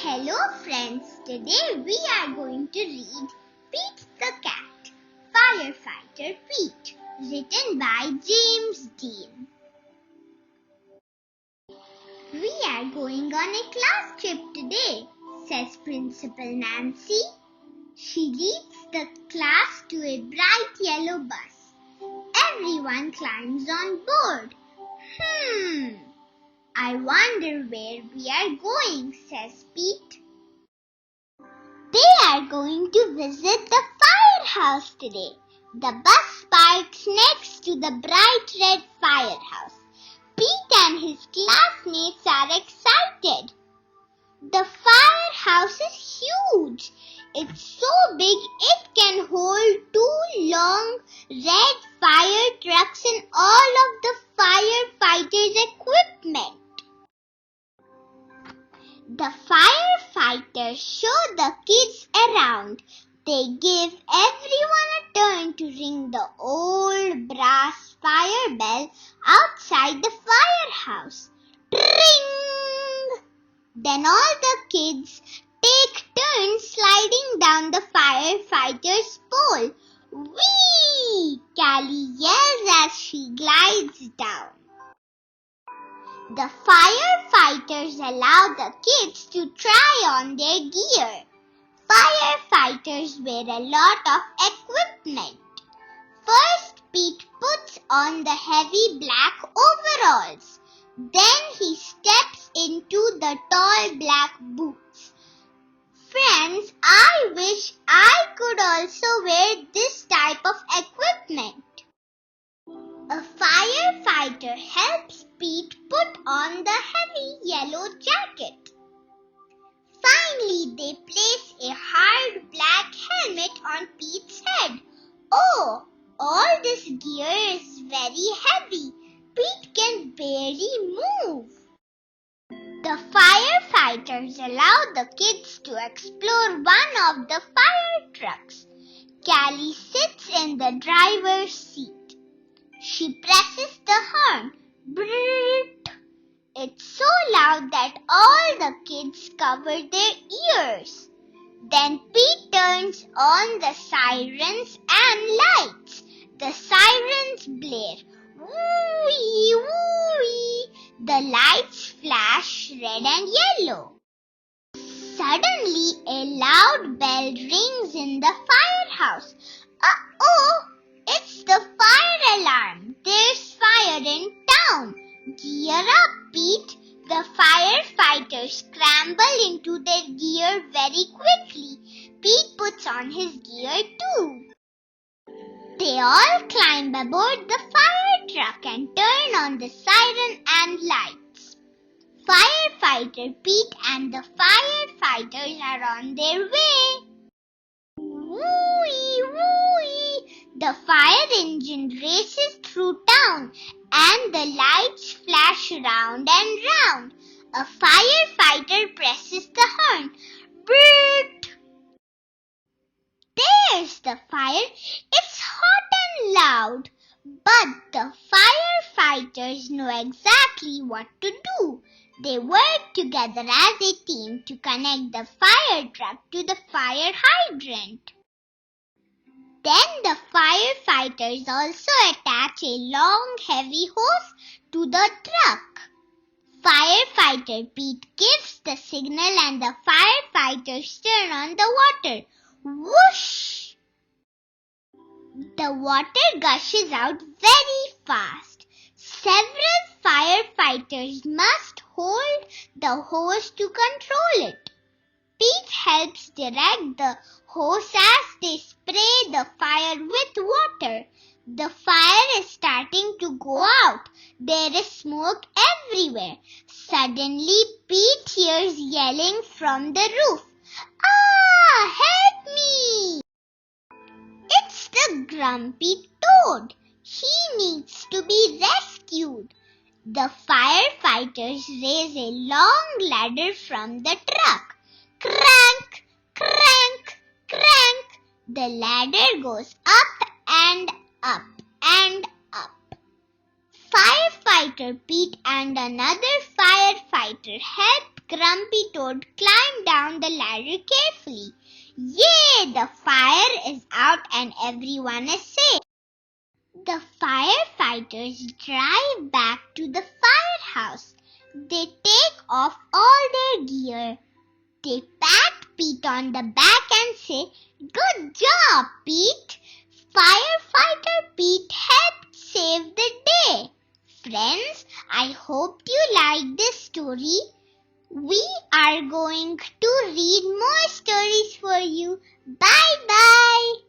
Hello friends, today we are going to read Pete the Cat, Firefighter Pete, written by James Dean. We are going on a class trip today, says Principal Nancy. She leads the class to a bright yellow bus. Everyone climbs on board. I wonder where we are going, says Pete. They are going to visit the firehouse today. The bus parks next to the bright red firehouse. Pete and his classmates are excited. The firehouse is huge. It's so big it can hold 2 long red fire trucks and all of the firefighters' equipment. The firefighters show the kids around. They give everyone a turn to ring the old brass fire bell outside the firehouse. Ring! Then all the kids take turns sliding down the firefighter's pole. Whee! Callie yells as she glides down. The firefighters allow the kids to try on their gear. Firefighters wear a lot of equipment. First, Pete puts on the heavy black overalls. Then he steps into the tall black boots. Friends, I wish I could also wear this type of equipment. A firefighter helps Pete put on the heavy yellow jacket. Finally, they place a hard black helmet on Pete's head. Oh, all this gear is very heavy. Pete can barely move. The firefighters allow the kids to explore one of the fire trucks. Callie sits in the driver's seat. She presses the horn. Brrrt! It's so loud that all the kids cover their ears. Then Pete turns on the sirens and lights. The sirens blare. Woo-wee, woo-wee. The lights flash red and yellow. Suddenly, a loud bell rings in the firehouse. Uh-oh! It's the fire alarm. There's fire in town. Gear up, Pete. The firefighters scramble into their gear very quickly. Pete puts on his gear too. They all climb aboard the fire truck and turn on the siren and lights. Firefighter Pete and the firefighters are on their way. Woo-wee, woo-wee. The fire engine races through town and the lights flash round and round. A firefighter presses the horn. Brrrt! There's the fire. It's hot and loud. But the firefighters know exactly what to do. They work together as a team to connect the fire truck to the fire hydrant. Then the firefighters also attach a long heavy hose to the truck. Firefighter Pete gives the signal and the firefighters turn on the water. Whoosh! The water gushes out very fast. Several firefighters must hold the hose to control it. Pete helps direct the hose as they spray the fire with water. The fire is starting to go out. There is smoke everywhere. Suddenly, Pete hears yelling from the roof. Ah! Help me! It's the grumpy toad. He needs to be rescued. The firefighters raise a long ladder from the truck. Crank! Crank! Crank! The ladder goes up and up and up. Firefighter Pete and another firefighter help Grumpy Toad climbed down the ladder carefully. Yay! The fire is out and everyone is safe. The firefighters drive back to the firehouse. They take off all their gear. They pat Pete on the back and say, "Good job, Pete! Firefighter Pete helped save the day." Friends, I hope you like this story. We are going to read more stories for you. Bye bye.